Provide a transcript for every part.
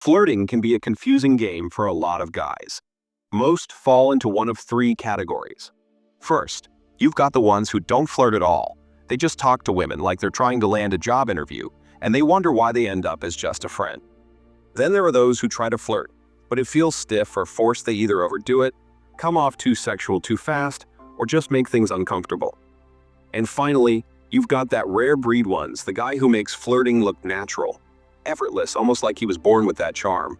Flirting can be a confusing game for a lot of guys. Most fall into one of three categories. First, you've got the ones who don't flirt at all. They just talk to women like they're trying to land a job interview, and they wonder why they end up as just a friend. Then there are those who try to flirt, but it feels stiff or forced. They either overdo it, come off too sexual too fast, or just make things uncomfortable. And finally, you've got that rare breed ones, the guy who makes flirting look natural, effortless, almost like he was born with that charm.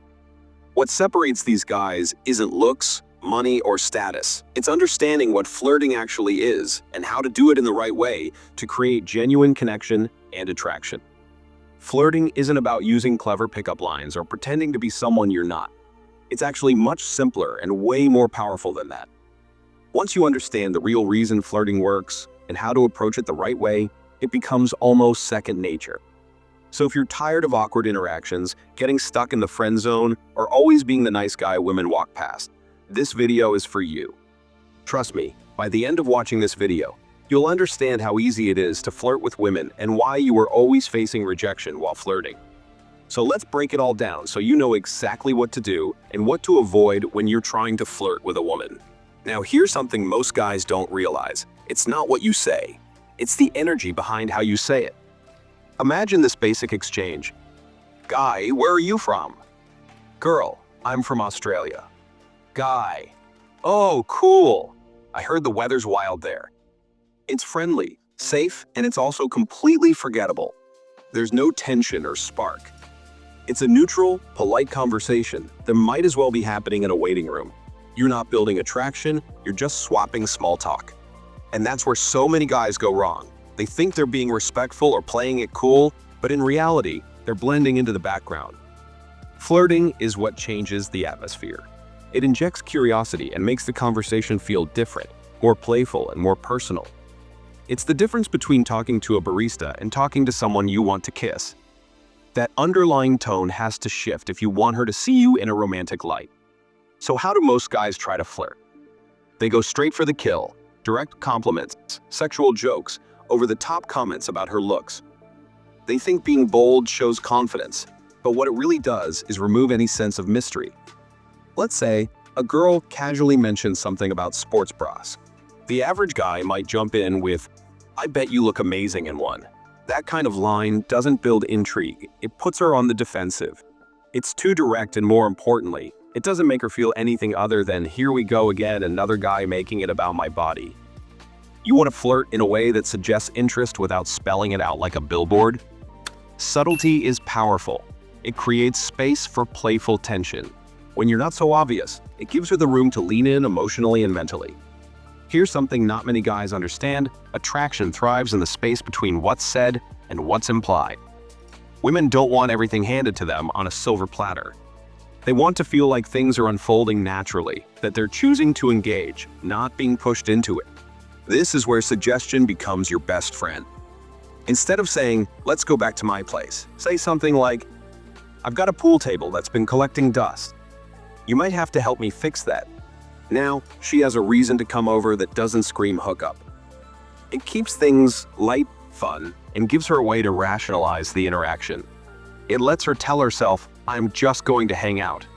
What separates these guys isn't looks, money, or status. It's understanding what flirting actually is and how to do it in the right way to create genuine connection and attraction. Flirting isn't about using clever pickup lines or pretending to be someone you're not. It's actually much simpler and way more powerful than that. Once you understand the real reason flirting works and how to approach it the right way, it becomes almost second nature. So if you're tired of awkward interactions, getting stuck in the friend zone, or always being the nice guy women walk past, this video is for you. Trust me, by the end of watching this video, you'll understand how easy it is to flirt with women and why you are always facing rejection while flirting. So let's break it all down so you know exactly what to do and what to avoid when you're trying to flirt with a woman. Now here's something most guys don't realize. It's not what you say, it's the energy behind how you say it. Imagine this basic exchange. Guy, where are you from? Girl, I'm from Australia. Guy, oh, cool. I heard the weather's wild there. It's friendly, safe, and it's also completely forgettable. There's no tension or spark. It's a neutral, polite conversation that might as well be happening in a waiting room. You're not building attraction, you're just swapping small talk. And that's where so many guys go wrong. They think they're being respectful or playing it cool, but in reality, they're blending into the background. Flirting is what changes the atmosphere. It injects curiosity and makes the conversation feel different, more playful and more personal. It's the difference between talking to a barista and talking to someone you want to kiss. That underlying tone has to shift if you want her to see you in a romantic light. So how do most guys try to flirt? They go straight for the kill, direct compliments, sexual jokes, over-the-top comments about her looks. They think being bold shows confidence, but what it really does is remove any sense of mystery. Let's say a girl casually mentions something about sports bras. The average guy might jump in with, "I bet you look amazing in one." That kind of line doesn't build intrigue, it puts her on the defensive. It's too direct, and more importantly, it doesn't make her feel anything other than, "Here we go again, another guy making it about my body." You want to flirt in a way that suggests interest without spelling it out like a billboard? Subtlety is powerful. It creates space for playful tension. When you're not so obvious, it gives her the room to lean in emotionally and mentally. Here's something not many guys understand: attraction thrives in the space between what's said and what's implied. Women don't want everything handed to them on a silver platter. They want to feel like things are unfolding naturally, that they're choosing to engage, not being pushed into it. This is where suggestion becomes your best friend. Instead of saying, "Let's go back to my place," say something like, "I've got a pool table that's been collecting dust. You might have to help me fix that." Now, she has a reason to come over that doesn't scream hookup. It keeps things light, fun, and gives her a way to rationalize the interaction. It lets her tell herself, "I'm just going to hang out."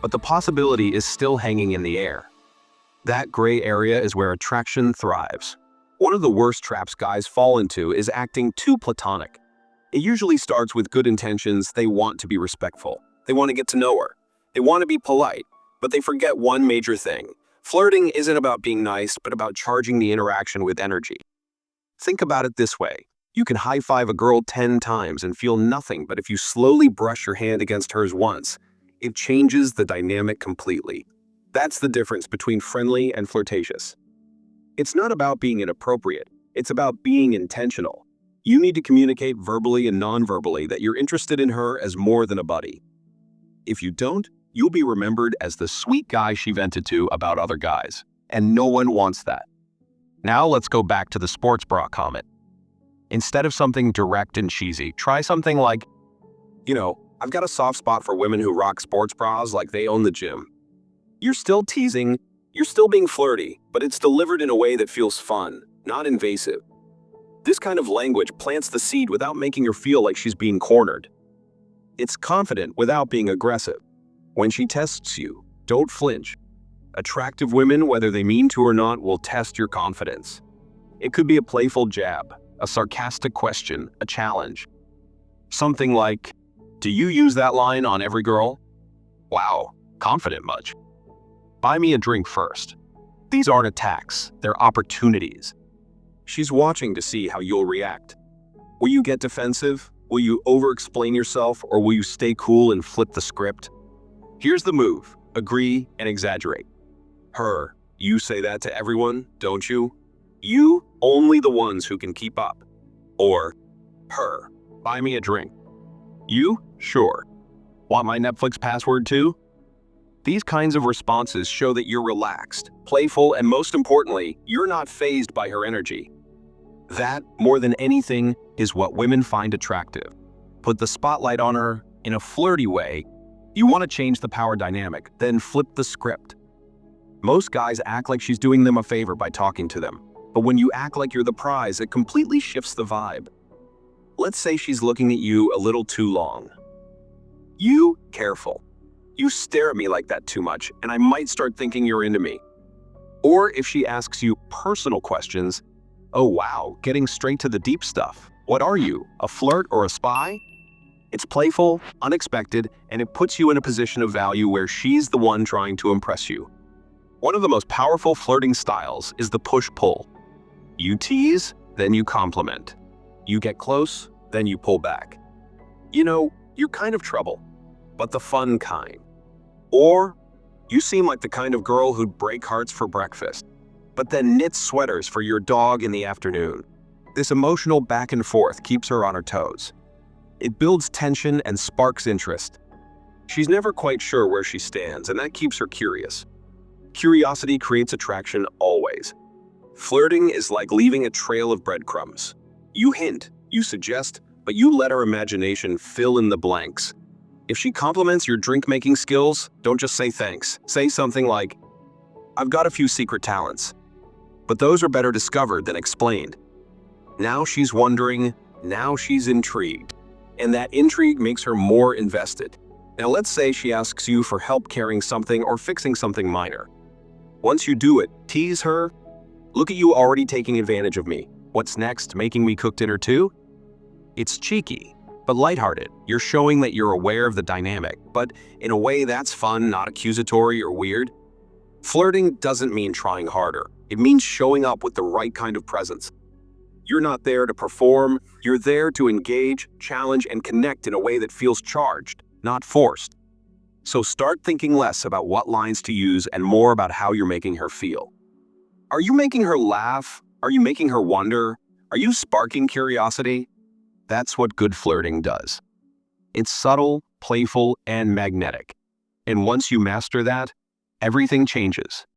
But the possibility is still hanging in the air. That gray area is where attraction thrives. One of the worst traps guys fall into is acting too platonic. It usually starts with good intentions. They want to be respectful. They want to get to know her. They want to be polite, but they forget one major thing. Flirting isn't about being nice, but about charging the interaction with energy. Think about it this way. You can high-five a girl 10 times and feel nothing, but if you slowly brush your hand against hers once, it changes the dynamic completely. That's the difference between friendly and flirtatious. It's not about being inappropriate, it's about being intentional. You need to communicate verbally and non-verbally that you're interested in her as more than a buddy. If you don't, you'll be remembered as the sweet guy she vented to about other guys, and no one wants that. Now let's go back to the sports bra comment. Instead of something direct and cheesy, try something like, "I've got a soft spot for women who rock sports bras like they own the gym." You're still teasing, you're still being flirty, but it's delivered in a way that feels fun, not invasive. This kind of language plants the seed without making her feel like she's being cornered. It's confident without being aggressive. When she tests you, don't flinch. Attractive women, whether they mean to or not, will test your confidence. It could be a playful jab, a sarcastic question, a challenge. Something like, "Do you use that line on every girl?" Wow, confident much. "Buy me a drink first." These aren't attacks, they're opportunities. She's watching to see how you'll react. Will you get defensive? Will you over-explain yourself, or will you stay cool and flip the script? Here's the move: agree and exaggerate. Her, "You say that to everyone, don't you?" You, "Only the ones who can keep up." Or, her, "Buy me a drink." You, "Sure. Want my Netflix password too?" These kinds of responses show that you're relaxed, playful, and most importantly, you're not fazed by her energy. That, more than anything, is what women find attractive. Put the spotlight on her in a flirty way. You want to change the power dynamic, then flip the script. Most guys act like she's doing them a favor by talking to them, but when you act like you're the prize, it completely shifts the vibe. Let's say she's looking at you a little too long. You, "Careful. You stare at me like that too much, and I might start thinking you're into me." Or if she asks you personal questions, "Oh wow, getting straight to the deep stuff. What are you, a flirt or a spy?" It's playful, unexpected, and it puts you in a position of value where she's the one trying to impress you. One of the most powerful flirting styles is the push-pull. You tease, then you compliment. You get close, then you pull back. You know, you're kind of trouble, but the fun kind. Or, you seem like the kind of girl who'd break hearts for breakfast, but then knits sweaters for your dog in the afternoon. This emotional back and forth keeps her on her toes. It builds tension and sparks interest. She's never quite sure where she stands, and that keeps her curious. Curiosity creates attraction always. Flirting is like leaving a trail of breadcrumbs. You hint, you suggest, but you let her imagination fill in the blanks. If she compliments your drink-making skills, don't just say thanks. Say something like, "I've got a few secret talents, but those are better discovered than explained." Now she's wondering, now she's intrigued, and that intrigue makes her more invested. Now let's say she asks you for help carrying something or fixing something minor. Once you do it, tease her. "Look at you already taking advantage of me. What's next, making me cook dinner too?" It's cheeky, but lighthearted. You're showing that you're aware of the dynamic, but in a way that's fun, not accusatory or weird. Flirting doesn't mean trying harder. It means showing up with the right kind of presence. You're not there to perform, you're there to engage, challenge, and connect in a way that feels charged, not forced. So start thinking less about what lines to use and more about how you're making her feel. Are you making her laugh? Are you making her wonder? Are you sparking curiosity? That's what good flirting does. It's subtle, playful, and magnetic. And once you master that, everything changes.